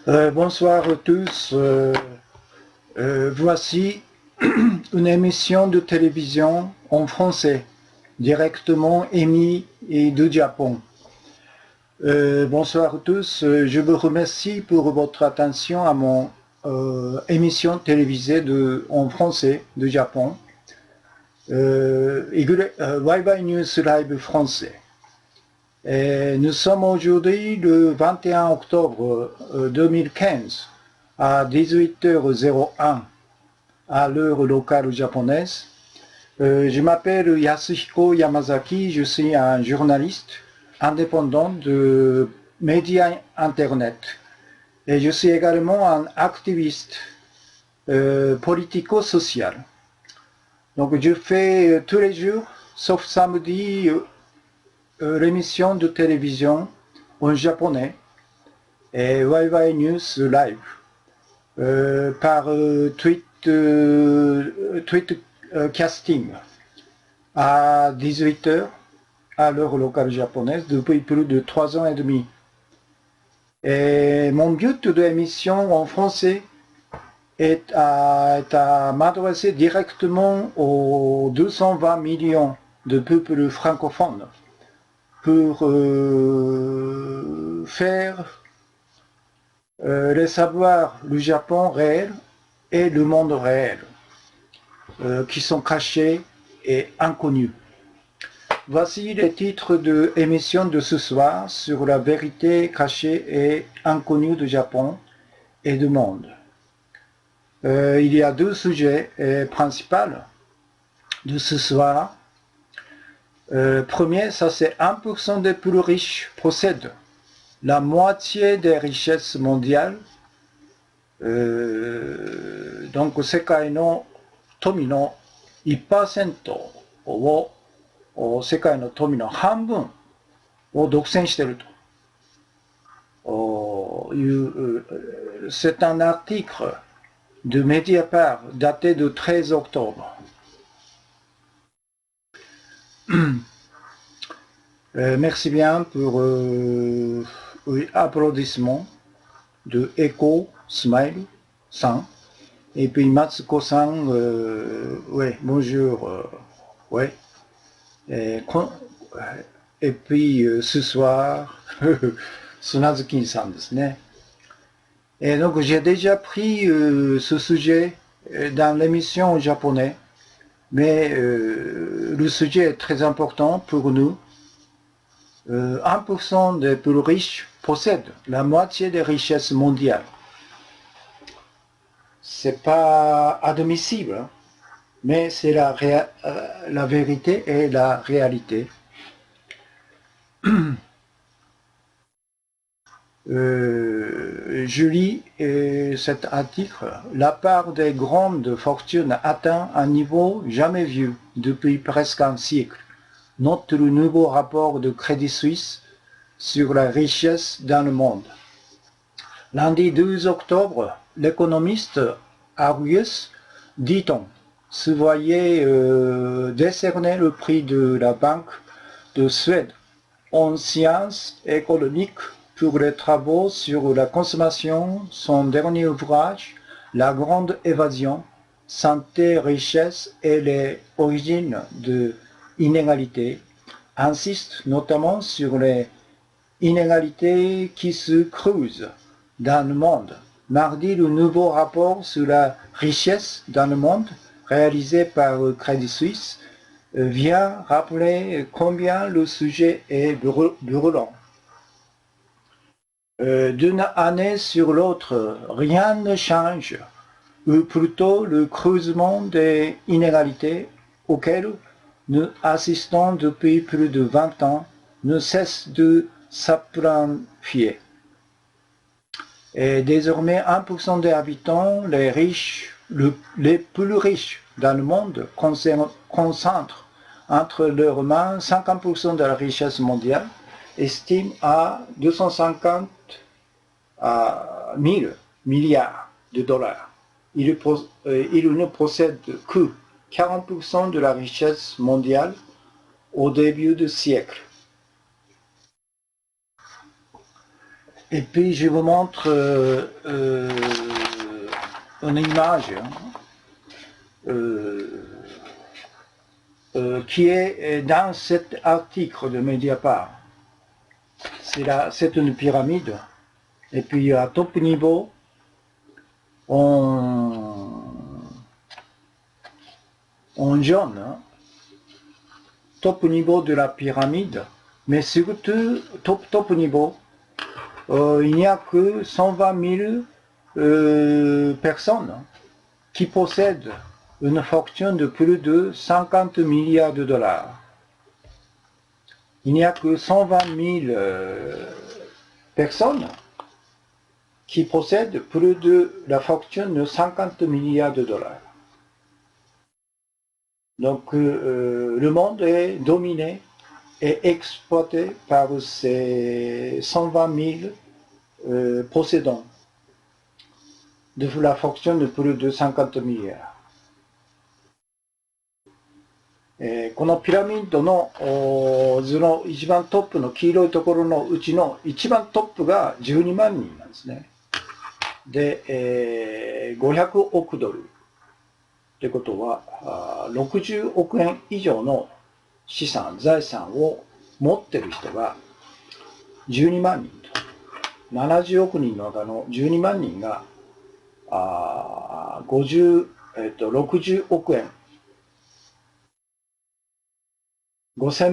Bonsoir à tous. Voici une émission de télévision en français, directement émise du Japon. Bonsoir à tous. Je vous remercie pour votre attention à mon émission télévisée en français du Japon. Waibai News Live français. Et nous sommes aujourd'hui le 21 octobre 2015 à 18h01 à l'heure locale japonaise. Je m'appelle Yasuhiko Yamazaki, je suis un journaliste indépendant de médias Internet et je suis également un activiste politico-social. Donc je fais tous les jours, sauf samedi, l'émission de télévision en japonais et Waibai News Live par tweet casting à 18h à l'heure locale japonaise depuis plus de 3 ans et demi. Et mon but de l'émission en français est à m'adresser directement aux 220 millions de peuples francophones pour faire les savoirs du Japon réel et le monde réel, qui sont cachés et inconnus. Voici les titres de l'émission de ce soir sur la vérité cachée et inconnue du Japon et du monde. Il y a deux sujets principaux de ce soir. Premier, ça c'est 1% des plus riches possèdent la moitié des richesses mondiales. Donc 世界の富の 1% を世界の富の半分を独占しているという、c'est un article de Mediapart daté de 13 octobre. Merci bien pour oui, applaudissements de Echo Smile 100 et puis Matsuko-san, ouais, bonjour, ouais. Et puis ce soir, Sunazuki-san ですね. Et donc j'ai déjà pris ce sujet dans l'émission en japonais, mais le sujet est très important pour nous. 1% des plus riches possèdent la moitié des richesses mondiales. C'est pas admissible, hein, mais c'est la vérité et la réalité. Je lis cet article. La part des grandes fortunes atteint un niveau jamais vu depuis presque un siècle. Note le nouveau rapport de Crédit Suisse sur la richesse dans le monde. Lundi 12 octobre, l'économiste Arius, dit-on, se voyait décerner le prix de la Banque de Suède en sciences économiques pour les travaux sur la consommation. Son dernier ouvrage, La Grande Évasion, Santé, Richesse et les origines de l'inégalité, insiste notamment sur les inégalités qui se creusent dans le monde. Mardi, le nouveau rapport sur la richesse dans le monde, réalisé par Crédit Suisse, vient rappeler combien le sujet est brûlant. D'une année sur l'autre, rien ne change, ou plutôt le creusement des inégalités auxquelles nous assistons depuis plus de 20 ans ne cesse de s'amplifier. Et désormais, 1% des habitants, les riches, les plus riches dans le monde, concentrent entre leurs mains 50% de la richesse mondiale, estime à 250 à 1000 milliards de dollars. Il ne possède que 40% de la richesse mondiale au début du siècle. Et puis je vous montre une image qui est dans cet article de Mediapart. C'est une pyramide. Et puis à top niveau, en jaune, top niveau de la pyramide, mais surtout top niveau, il n'y a que 120 000 personnes qui possèdent une fortune de plus de 50 milliards de dollars. Il n'y a que 120 000 personnes qui possèdent plus de la fortune de 50 milliards de dollars. Donc le monde est dominé et exploité par ces 120 000 possédants de la fortune de plus de 50 milliards。このピラミッドの図の一番トップの黄色いところのうちの一番トップが12万人なんですね。で、500億ドルってことは60億円以上の資産、財産を持ってる人が12万人と。70億人の中の12万人が60億円。5000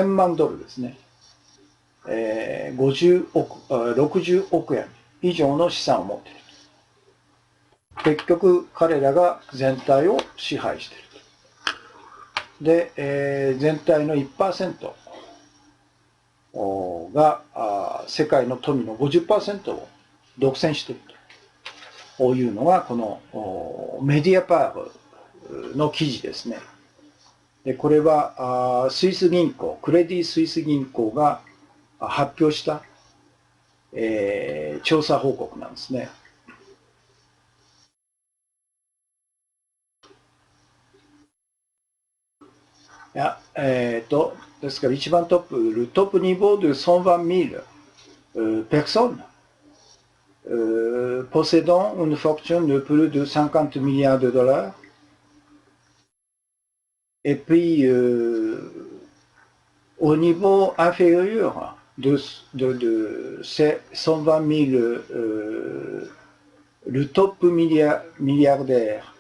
万ドルですね。60億円以上の資産を持っている。結局彼らが全体を支配している。で、全体の 1% が世界の富の 50% を独占しているというのがこのメディアパールの記事ですね。でこれはスイス銀行、クレディ・スイス銀行が発表した、調査報告なんですね。ですから一番トップ、le top niveau de 120 000 personnes possédant une fortune de plus de 50 milliards de dollars. Et puis, au niveau inférieur de ces 120 000, le top milliardaire,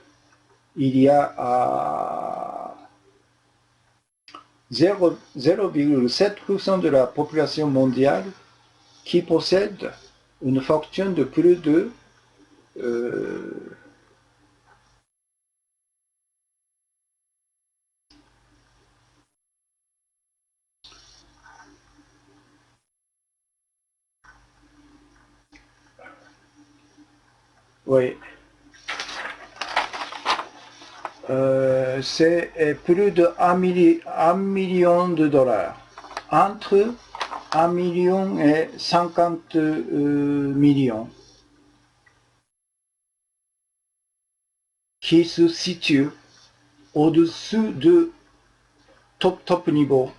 il y a 0,7% de la population mondiale qui possède une fortune de plus de oui, c'est plus de 1 million de dollars, entre 1 million et 50 millions, qui se situent au-dessus de top niveau.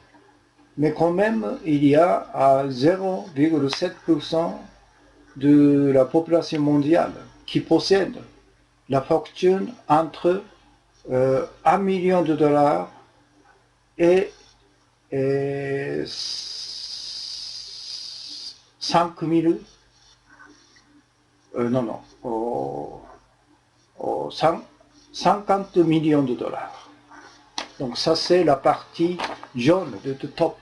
Mais quand même, il y a 0,7% de la population mondiale qui possède la fortune entre 1 million de dollars et 5 000, non, 50 millions de dollars. Donc ça c'est la partie jaune de top.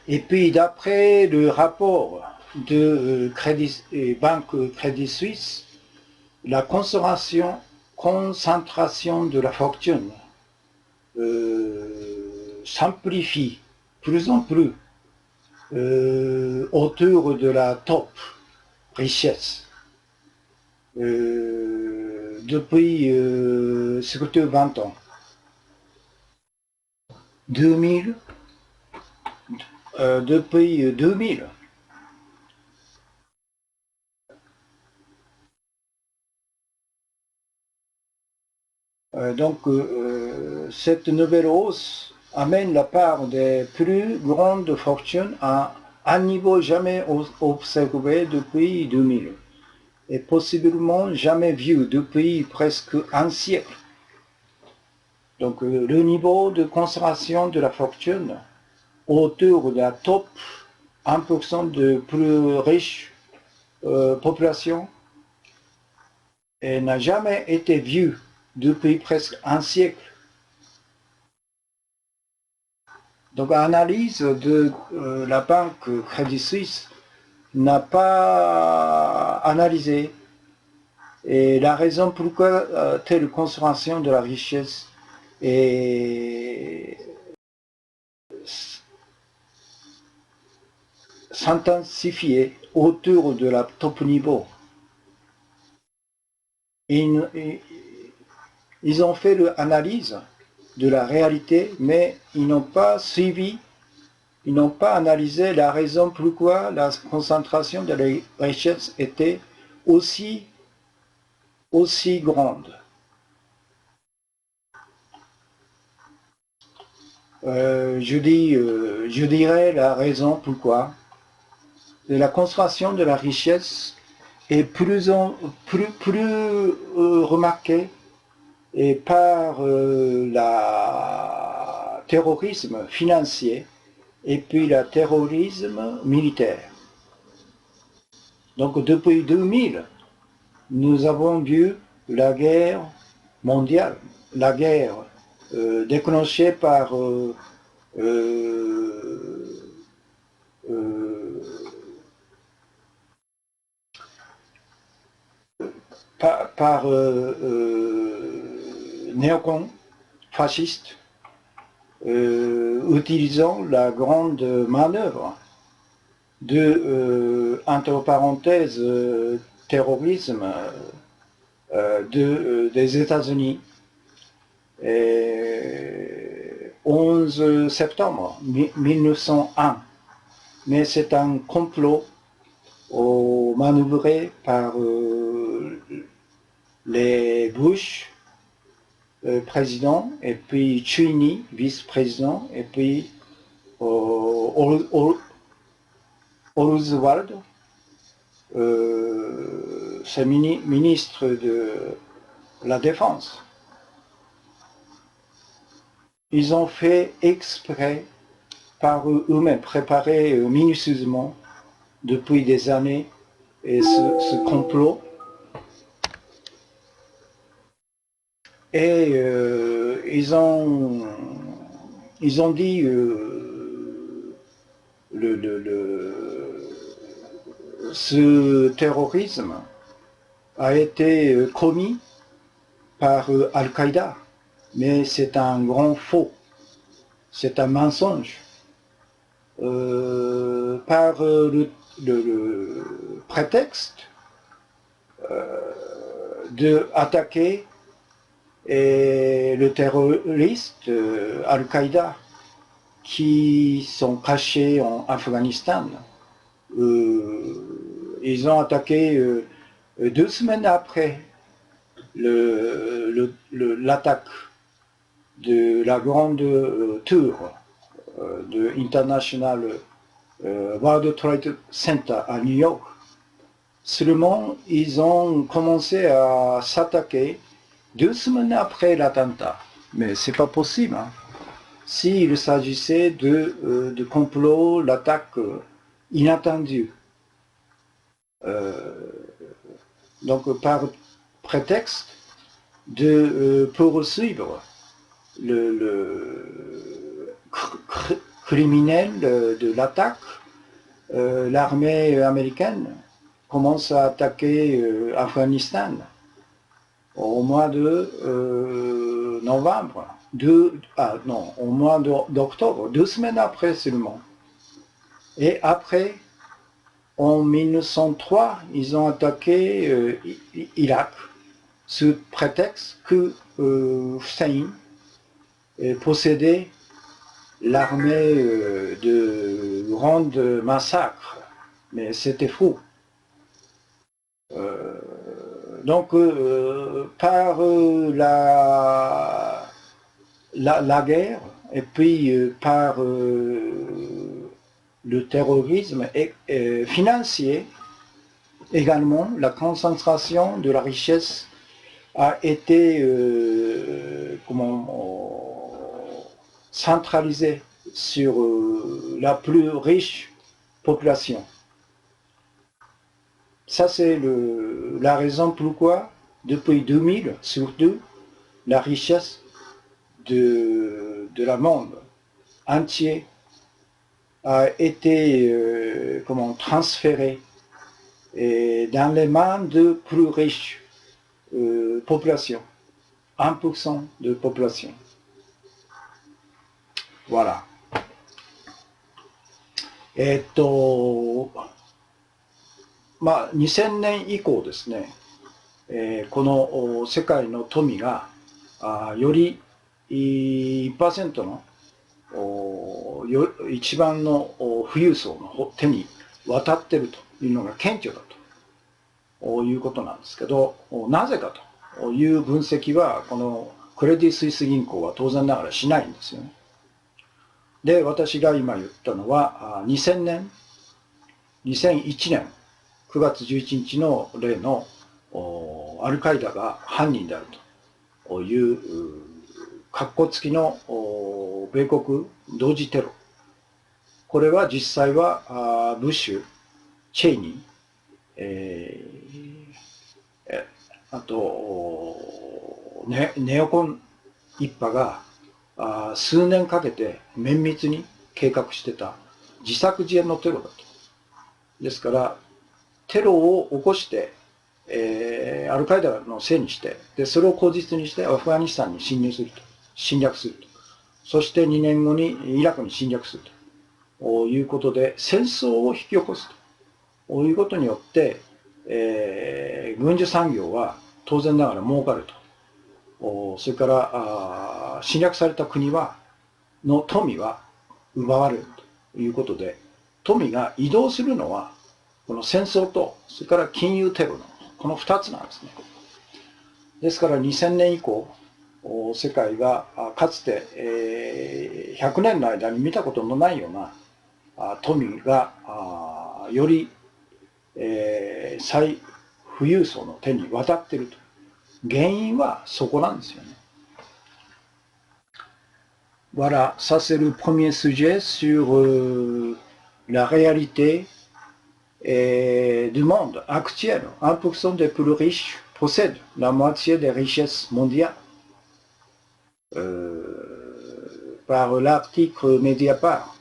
Et puis d'après le rapport de Banque Crédit Suisse, la concentration de la fortune s'amplifie plus en plus autour de la top richesse depuis surtout 20 ans. 2000, depuis 2000, donc cette nouvelle hausse amène la part des plus grandes fortunes à un niveau jamais observé depuis 2000 et possiblement jamais vu depuis presque un siècle. Donc le niveau de concentration de la fortune autour de la top 1% de plus riche population n'a jamais été vu depuis presque un siècle. Donc l'analyse de la banque Crédit Suisse n'a pas analysé et la raison pourquoi telle concentration de la richesse est s'intensifier autour de la top niveau. Ils ont fait l'analyse de la réalité, mais ils n'ont pas suivi, ils n'ont pas analysé la raison pourquoi la concentration de la richesse était aussi grande. Je dirais la raison pourquoi la concentration de la richesse est plus remarquée et par le terrorisme financier et puis le terrorisme militaire. Donc depuis 2000, nous avons vu la guerre mondiale, la guerre déclenchée par néocons fascistes utilisant la grande manœuvre de, entre parenthèses, terrorisme des États-Unis. 11 septembre 1901. Mais c'est un complot manœuvré par les Bush, président, et puis Cheney, vice-président, et puis Roosevelt, c'est ministre de la Défense. Ils ont fait exprès par eux-mêmes, préparé minutieusement depuis des années et ce complot. Et ils ont dit ce terrorisme a été commis par Al-Qaïda, mais c'est un grand faux, c'est un mensonge. Par le prétexte d'attaquer le terroriste Al-Qaïda qui sont cachés en Afghanistan. Ils ont attaqué 2 semaines après l'attaque de la grande tour de International World Trade Center à New York. Seulement, ils ont commencé à s'attaquer 2 semaines après l'attentat. Mais c'est pas possible. Hein. S'il s'agissait de complot, l'attaque inattendue. Donc, par prétexte de poursuivre le criminel de l'attaque, l'armée américaine commence à attaquer Afghanistan au mois de novembre, au mois d'octobre, 2 semaines après seulement. Et après, en 1903, ils ont attaqué Irak sous prétexte que Hussein possédait l'armée de grands massacres. Mais c'était faux. Donc, par la guerre et puis par le terrorisme financier, également la concentration de la richesse a été centralisée sur la plus riche population. Ça, c'est la raison pourquoi, depuis 2000, surtout, la richesse de la monde entier a été transférée dans les mains de plus riches populations, 1% de population. Voilà. 2000年以降ですね、この世界の富がより1%の一番の富裕層の手に渡っているというのが顕著だということなんですけど、なぜかという分析はこのクレディ・スイス銀行は当然ながらしないんですよね。で、私が今言ったのは2000年、2001年9月11日の例のアルカイダが犯人であるという括弧付きの米国同時テロ。これは実際はブッシュ、チェイニー、あとネオコン一派が数年かけて綿密に計画してた自作自演のテロだと。ですからテロを起こして、アルカイダのせいにして、でそれを口実にしてアフガニスタンに侵入すると、侵略すると、そして2年後にイラクに侵略するということで戦争を引き起こすということによって、軍需産業は当然ながら儲かると。それから侵略された国の富は奪われるということで、富が移動するのはこの戦争とそれから金融テロのこの2つなんですね。ですから2000年以降世界がかつて100年の間に見たことのないような富がより最富裕層の手に渡っていると。原因はそこなんですよね。Voilà, ça c'est le premier sujet sur la réalité du monde actuel. 1% des plus riches possèdent la moitié des richesses mondiales. Par l'article Mediapart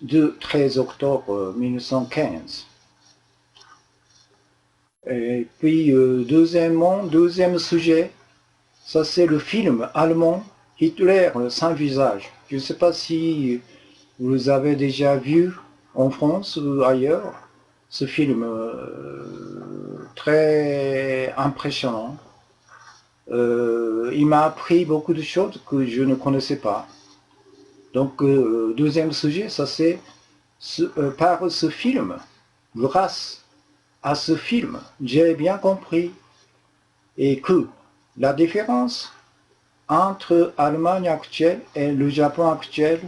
du 13 octobre 1915. Et puis, deuxième sujet, ça c'est le film allemand Hitler sans visage. Je ne sais pas si vous avez déjà vu en France ou ailleurs ce film très impressionnant. Il m'a appris beaucoup de choses que je ne connaissais pas. Donc, deuxième sujet, ça c'est par ce film, grâce à ce film, j'ai bien compris et que la différence entre l'Allemagne actuelle et le Japon actuel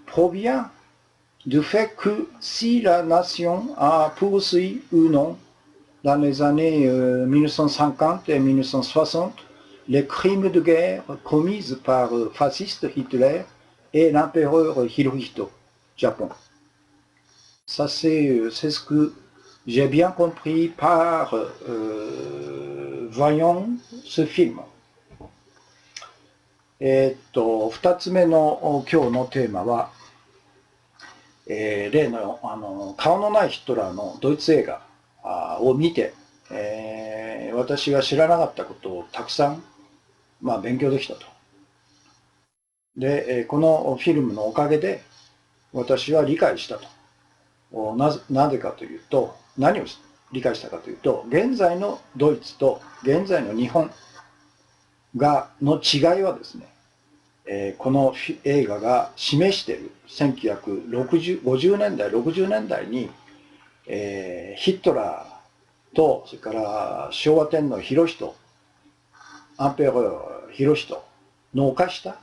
provient du fait que si la nation a poursuivi ou non dans les années 1950 et 1960 les crimes de guerre commis par le fasciste Hitler et l'empereur Hirohito, Japon. Ça c'est ce que j'ai bien compris par voyant ce film. 2つ目の今日のテーマは、例の顔のないヒトラーのドイツ映画を見て、私が知らなかったことをたくさん、勉強できたと。で、このフィルムのおかげで私は理解したと。なぜかというと、何を理解したかというと、現在のドイツと現在の日本の違いはですね、この映画が示している1950年代、60年代に、ヒトラーと、それから昭和天皇ヒロヒト、アンペラーヒロヒトの犯した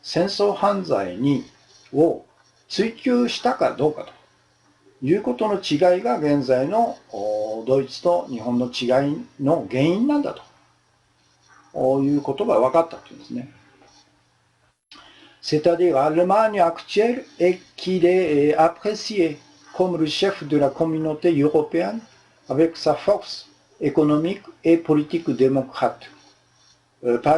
戦争犯罪を追及したかどうかということの違いが現在のドイツと日本の違いの原因なんだということが分かったというんですね。C'est-à-dire l'Allemagne actuelle est qu'il est apprécié comme le chef de la communauté européenne avec sa force économique et politique démocrate. Par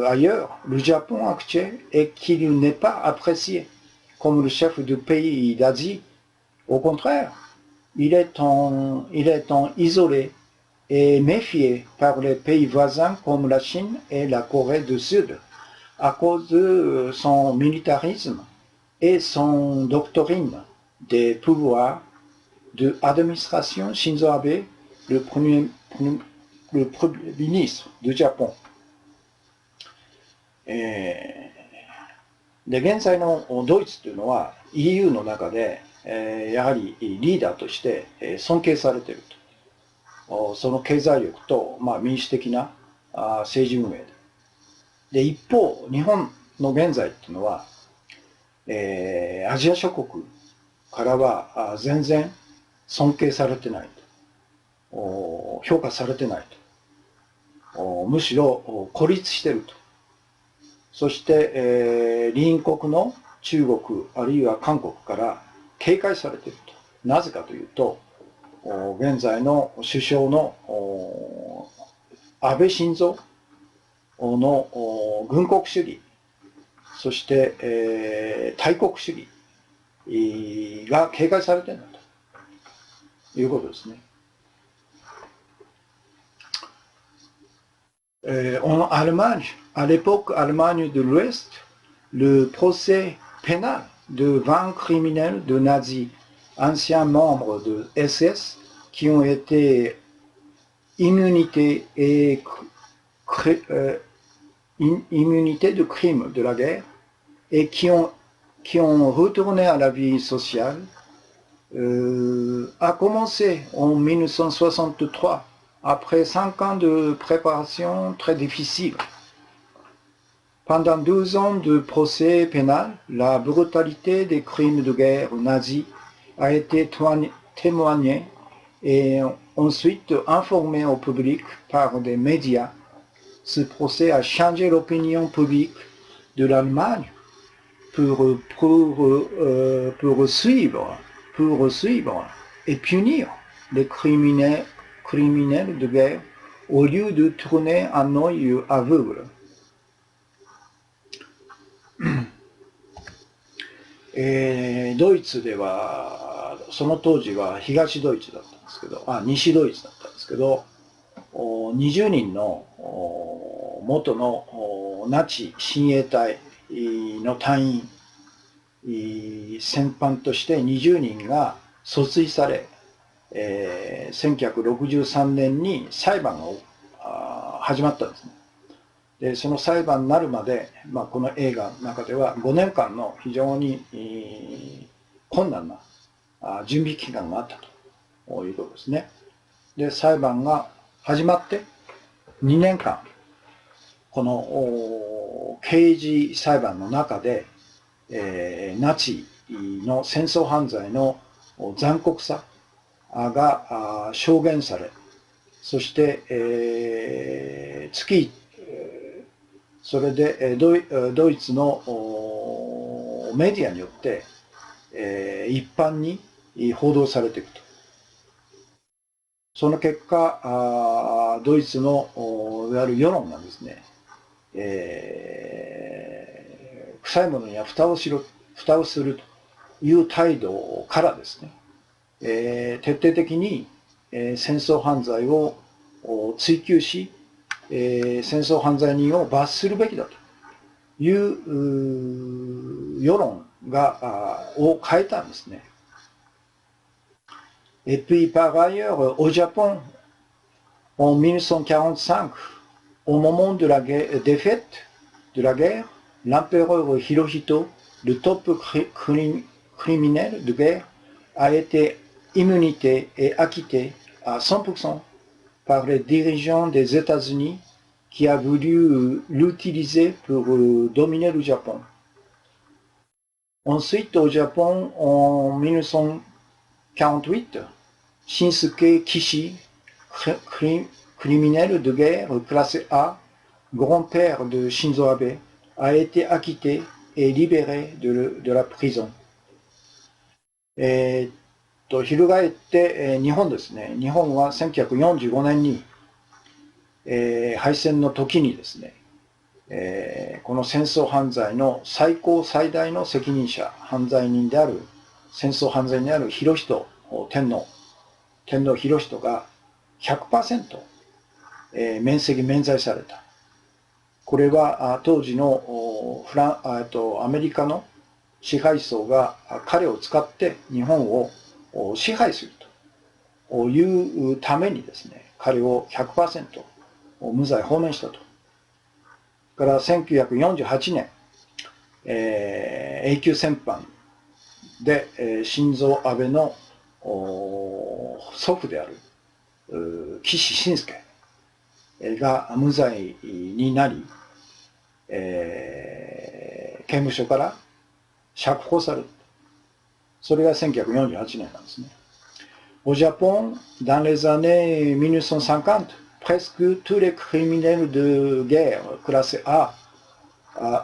ailleurs, le Japon actuel est qu'il n'est pas apprécié comme le chef du pays d'Asie. Au contraire, il est en isolé et méfié par les pays voisins comme la Chine et la Corée du Sud à cause de son militarisme et son doctrine des pouvoirs de l'administration Shinzo Abe, le premier ministre du Japon. で、現在のドイツというのは EU の中で、やはりリーダーとして尊敬されていると。その経済力と、民主的な政治運営で。一方、日本の現在っていうのは、アジア諸国からは全然尊敬されてないと。評価されてないと。むしろ孤立していると。そして、隣国の中国あるいは韓国から警戒されていると。なぜかというと、現在の首相の安倍晋三の軍国主義、そして、大国主義が警戒されているんだということですね。En Allemagne, à l'époque Allemagne de l'Ouest, le procès pénal de 20 criminels de nazis, anciens membres de SS, qui ont été immunité de crimes de la guerre et qui ont retourné à la vie sociale, a commencé en 1963. Après 5 ans de préparation très difficile. Pendant 12 ans de procès pénal, la brutalité des crimes de guerre nazis a été témoignée et ensuite informée au public par des médias. Ce procès a changé l'opinion publique de l'Allemagne pour suivre et punir les criminels de guerre au lieu de tourner un œil aveugle. ドイツではその当時は東ドイツだったんですけど、西ドイツだったんですけど、20人の元のナチ親衛隊の隊員、戦犯として20人が訴追され、1963年に裁判が始まったんですね。で、その裁判になるまで、この映画の中では5年間の非常に困難な準備期間があったということですね。で、裁判が始まって2年間、この刑事裁判の中で、ナチの戦争犯罪の残酷さが証言され、そして、それでドイツのメディアによって一般に報道されていくと。その結果、ドイツのいわゆる世論がですね、臭いものには蓋をするという態度からですね、徹底的に戦争犯罪を追及し、戦争犯罪人を罰するべきだという世論を変えたんですね。Et puis par ailleurs, au Japon, en 1945, au moment de la défaite de la guerre, l'empereur Hirohito, le top criminel de guerre, a été immunité et acquitté à 100% par les dirigeants des États-Unis qui a voulu l'utiliser pour dominer le Japon. Ensuite, au Japon, en 1948, Shinsuke Kishi, criminel de guerre classé A, grand-père de Shinzo Abe, a été acquitté et libéré de la prison. 翻って、日本ですね。日本は1945年に、敗戦の時にですね、この戦争犯罪の最高最大の責任者、犯罪人である、戦争犯罪人である広人天皇広人が 100%、免責免罪された。これは当時のアメリカの支配層が彼を使って日本を支配するというためにですね、彼を 100% 無罪放免したと。から1948年、永久戦犯で、新蔵安倍の祖父である岸信介が無罪になり、刑務所から釈放される。それが1948年なんですね。Au Japon, dans les années 1950, presque tous les criminels de guerre classés A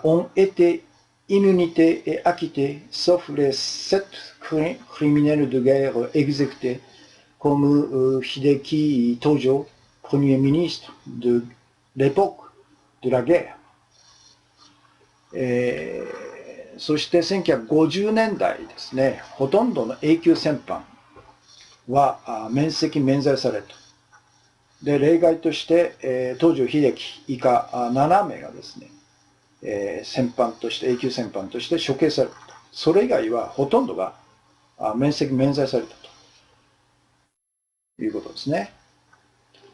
ont été immunités et acquittés, sauf les 7 criminels de guerre exécutés, comme Hideki Tojo, Premier ministre de l'époque de la guerre. そして1950年代ですね、ほとんどの永久戦犯は免責免罪された。で、例外として、東條英機以下7名がですね、戦犯として、永久戦犯として処刑された。それ以外はほとんどが免責免罪されたということですね。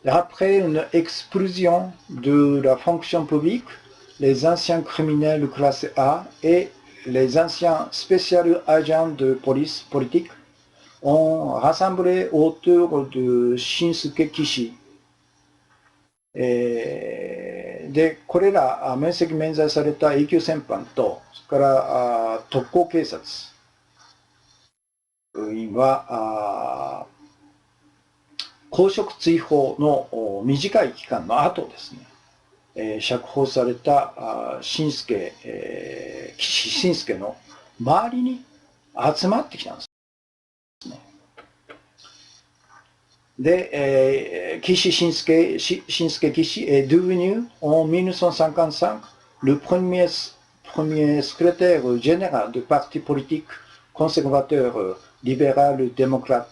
Après une explosion de la fonction publique, les anciens criminels classés A et les anciens spécial agents de police politique ont rassemblé autour de Shinsuke Kishi. で、これら免責免罪された永久戦犯と、それから特攻警察員は公職追放の短い期間の後ですね、釈放された岸信介の周りに集まってきたんですね。で、岸信介Kishi est devenu en 1955 le premier secrétaire général du parti politique conservateur libéral démocrate.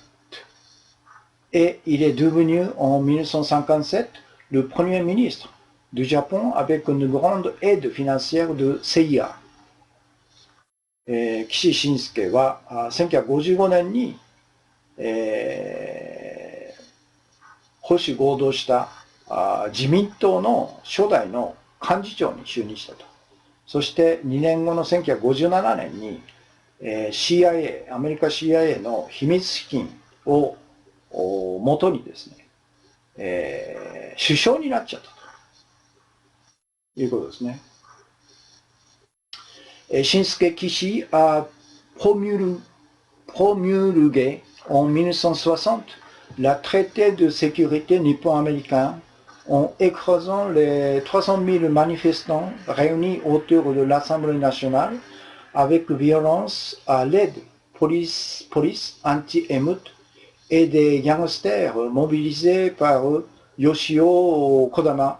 Et il est devenu en 1957 le premier ministre du Japon avec une grande aide financière de CIA。岸信介は1955年に、保守合同した自民党の初代の幹事長に就任したと。そして2年後の1957年に、CIA、アメリカ CIA の秘密資金を元にですね、首相になっちゃったということですね。Shinsuke Kishi a promulgué en 1960 la traité de sécurité nippon-américain en écrasant les 300 000 manifestants réunis autour de l'Assemblée nationale avec violence à l'aide police anti-émeute et des gangsters mobilisés par Yoshio Kodama,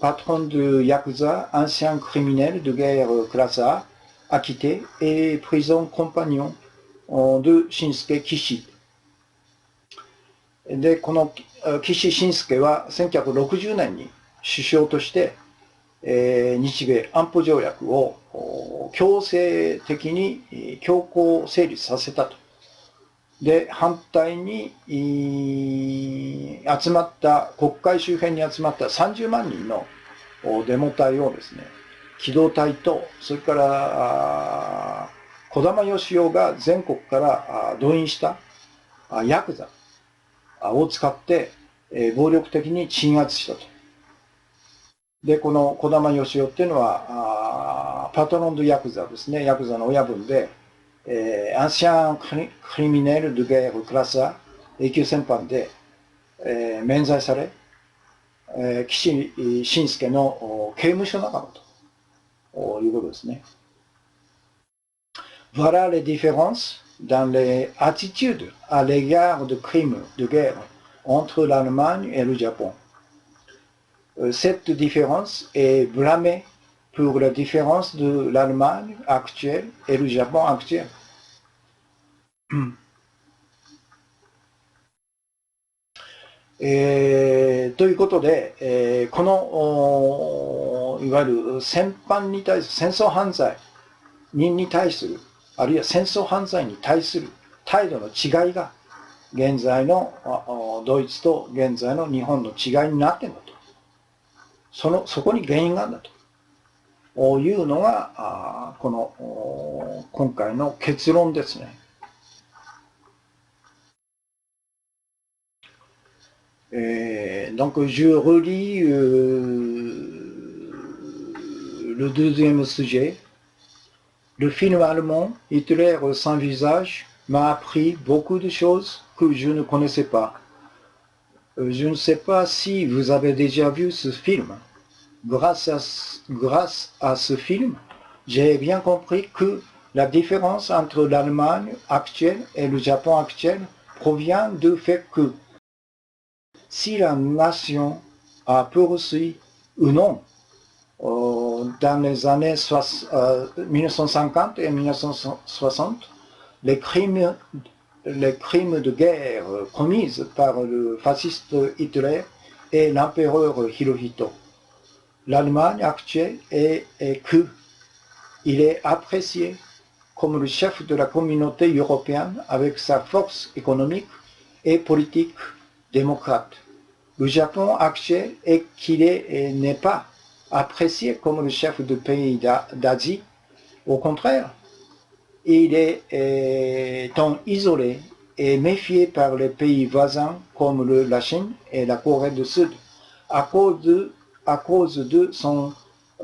patron de Yakuza, ancien criminel de guerre classe A, acquitté et prison compagnon de Shinsuke Kishi。で、この岸信介は1960年に首相として、日米安保条約を強制的に強行成立させたと。で、反対に集まった国会周辺に集まった30万人のデモ隊をですね、機動隊と、それから児玉義雄が全国から動員したヤクザを使って暴力的に鎮圧したとで、この児玉義雄っていうのは、パトロンドヤクザですね。ヤクザの親分で、アンシャンクリミネル・ドゥ・ゲール・クラスは永久戦犯で、免罪され、岸信介の刑務所仲間ということですね。Voilà les différences dans les attitudes à l'égard de crimes de guerre entre l'Allemagne et le Japon. Cette différence est blâmée pour la différence de l'Allemagne actuelle et le Japon actuel. ということで、このいわゆる戦犯に対する戦争犯罪に対する、あるいは戦争犯罪に対する態度の違いが現在のドイツと現在の日本の違いになっているんだと。そこに原因があるんだというのがこの今回の結論ですね。Donc je relis le deuxième sujet. Le film allemand Hitler sans visage m'a appris beaucoup de choses que je ne connaissais pas. Je ne sais pas si vous avez déjà vu ce film. Grâce à ce film, j'ai bien compris que la différence entre l'Allemagne actuelle et le Japon actuel provient du fait que si la nation a poursuivi ou non dans les années 1950 et 1960 les crimes de guerre commis par le fasciste Hitler et l'empereur Hirohito. L'Allemagne actuelle est qu'il est apprécié comme le chef de la communauté européenne avec sa force économique et politique démocrate. Le Japon actuel est qu'il n'est pas apprécié comme le chef de pays d'Asie. Au contraire, il est isolé et méfié par les pays voisins comme la Chine et la Corée du Sud à cause de son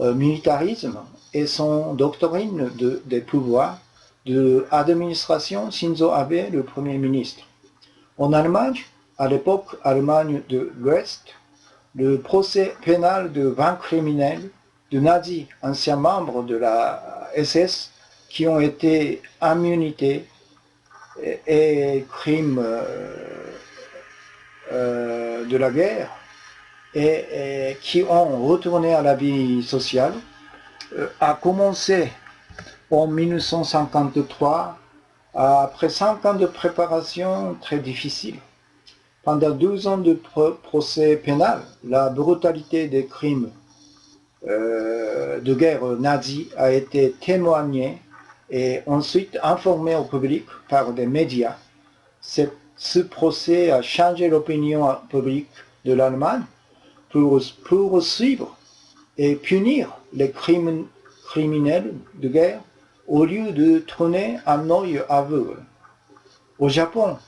militarisme et son doctrine des pouvoirs de l'administration Shinzo Abe, le Premier ministre. En Allemagne, à l'époque Allemagne de l'Ouest, le procès pénal de 20 criminels, de nazis, anciens membres de la SS, qui ont été immunités et crimes de la guerre et qui ont retourné à la vie sociale, a commencé en 1953 après 5 ans de préparation très difficile. Pendant 12 ans de procès pénal, la brutalité des crimes de guerre nazi a été témoignée et ensuite informée au public par des médias. Ce procès a changé l'opinion publique de l'Allemagne pour poursuivre et punir les criminels de guerre au lieu de tourner un œil aveugle. Au Japon,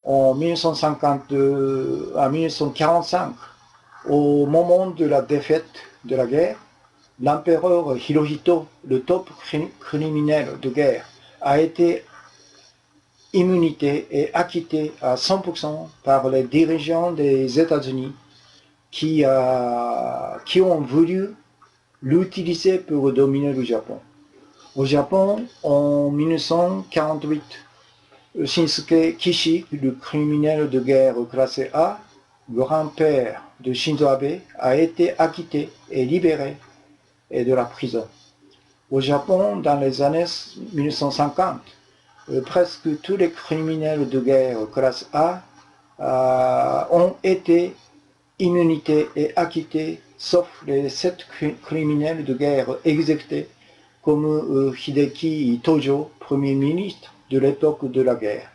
en 1952 à 1945, au moment de la défaite de la guerre, l'empereur Hirohito, le top criminel de guerre, a été immunité et acquitté à 100% par les dirigeants des États-Unis qui ont voulu l'utiliser pour dominer le Japon. Au Japon, en 1948, Shinsuke Kishi, le criminel de guerre classé A, grand-père de Shinzo Abe, a été acquitté et libéré de la prison. Au Japon, dans les années 1950, presque tous les criminels de guerre classe A ont été immunités et acquittés, sauf les 7 criminels de guerre exécutés, comme Hideki Tojo, Premier ministre de l'époque de la guerre.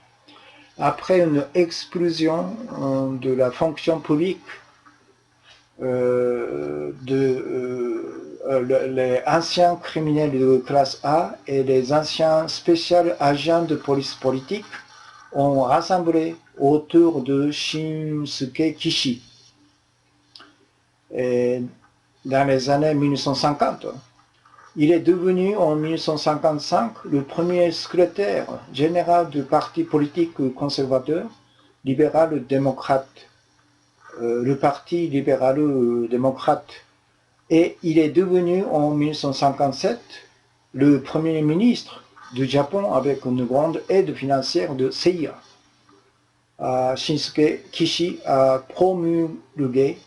Après une explosion de la fonction publique, les anciens criminels de classe A et les anciens spécial agents de police politique ont rassemblé autour de Shinsuke Kishi. et dans les années 1950. Il est devenu en 1955 le premier secrétaire général du parti politique conservateur libéral-démocrate, le parti libéral-démocrate. Et il est devenu en 1957 le premier ministre du Japon avec une grande aide financière de CIA. Shinsuke Kishi a promulgué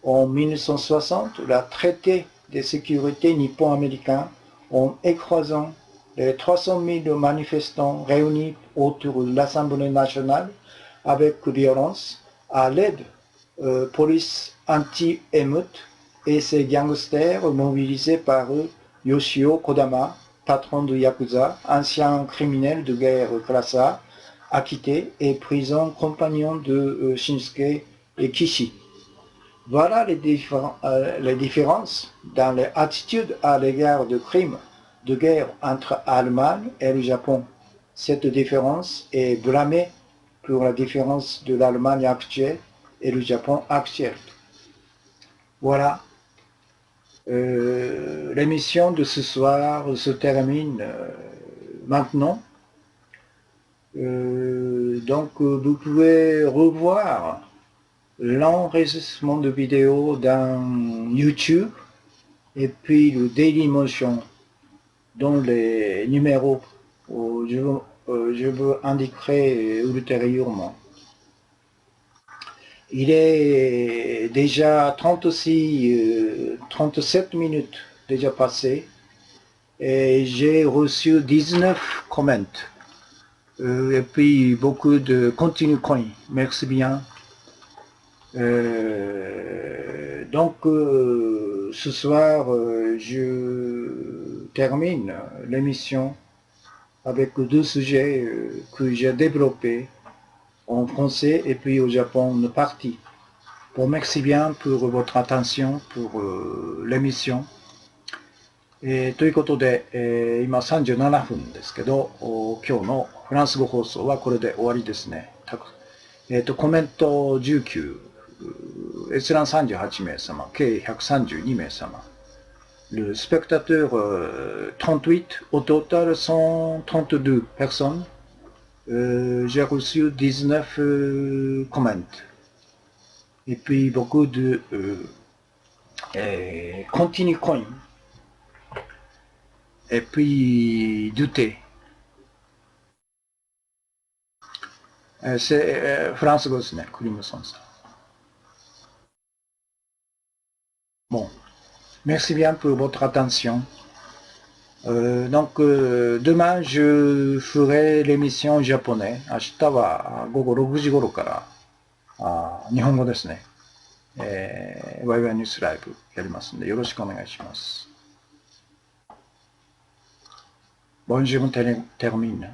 en 1960 le traité de sécurité nippon-américain en écrasant les 300 000 manifestants réunis autour de l'Assemblée nationale avec violence à l'aide police anti-émeute et ses gangsters mobilisés par Yoshio Kodama, patron de Yakuza, ancien criminel de guerre classe A, acquitté et prison compagnon de Shinsuke Kishi. Voilà les différences dans les attitudes à l'égard de crimes de guerre entre l'Allemagne et le Japon. Cette différence est blâmée pour la différence de l'Allemagne actuelle et le Japon actuel. Voilà. L'émission de ce soir se termine maintenant. Donc vous pouvez revoir l'enregistrement de vidéo dans YouTube et puis le Dailymotion dont les numéros je vous indiquerai ultérieurement. Il est déjà 37 minutes déjà passées et j'ai reçu 19 commentaires. Et puis beaucoup de continue coin. Merci bien. Donc ce soir, je termine l'émission avec deux sujets que j'ai développés en français et puis au Japon une partie. Bon, merci bien pour votre attention pour l'émission。ということで、今37分ですけど、今日のフランス語放送はこれで終わりですね。コメント19、閲覧38名様、計132名様。Le spectateur 38, au total 132 personnes. J'ai reçu 19 commentaires. Et puis beaucoup de continue coin. Et puis du thé. C'est France語ですね、クリムソンさん。Bon, merci bien pour votre attention. Donc, demain, je ferai l'émission japonais. 明日は午後6時頃から日本語ですね。ワイワイニュースライブやりますんで、よろしくお願いします。Bon, je me termine.